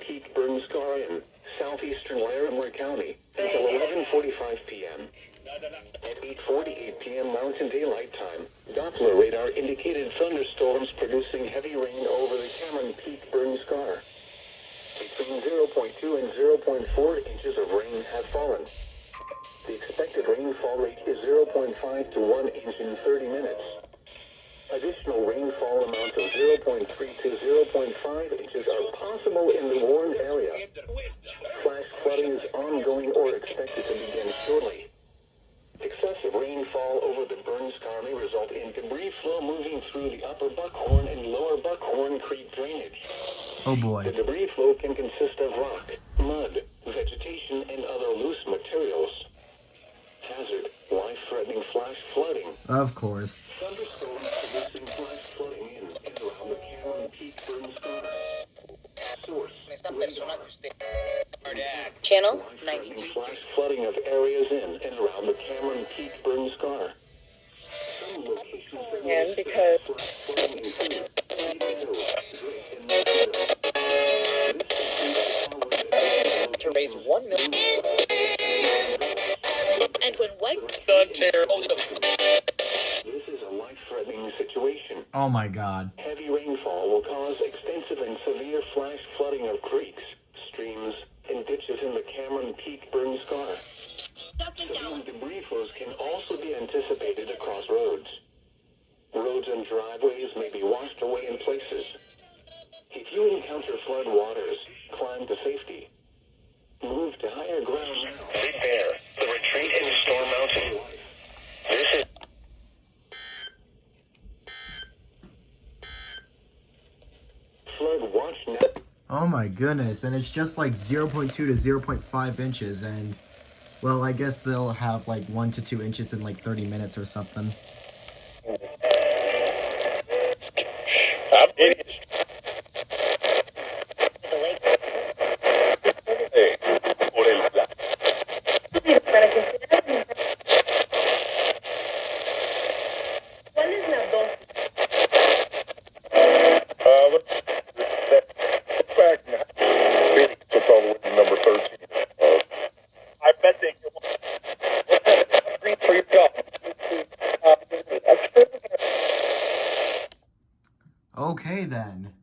Peak burn scar in southeastern Larimer County until 11:45 p.m. At 8:48 p.m. Mountain Daylight Time, Doppler radar indicated thunderstorms producing heavy rain over the Cameron Peak burn scar. Between 0.2 and 0.4 inches of rain have fallen. The expected rainfall rate is 0.5 to 1 inch in 30 minutes. Additional rainfall amounts of 0.3 to 0.5 inches are possible in the warned area. Flash flooding is ongoing or expected to begin shortly. Excessive rainfall over the burn scar may result in debris flow moving through the upper Buckhorn and lower Buckhorn Creek drainage. Oh boy. The debris flow can consist of rock, mud, vegetation, and other loose materials. Hazard, life-threatening flash flooding. Of course. Thunderstorms producing flash flooding in and around the Cameron Peak burn scar. Source, Channel life-threatening 93. flash flooding of areas in and around the Cameron Peak burn scar. Some locations that will And expect because- flash flooding include Beaver Hill, Drake, and Millville. This includes To raise 1 million. And when white This is a life-threatening situation. Oh my god. Heavy rainfall will cause extensive and severe flash flooding of creeks, streams, and ditches in the Cameron Peak burn scar. Severe debris flows can also be anticipated across roads. Roads and driveways may be washed away in places. If you encounter flood waters, climb to safety. Move to higher ground now. Prepare. The retreat in Storm Mountain. This is flood watch now. Oh my goodness, and it's just like 0.2 to 0.5 inches, and well, I guess they'll have like 1 to 2 inches in like 30 minutes or something. Okay then.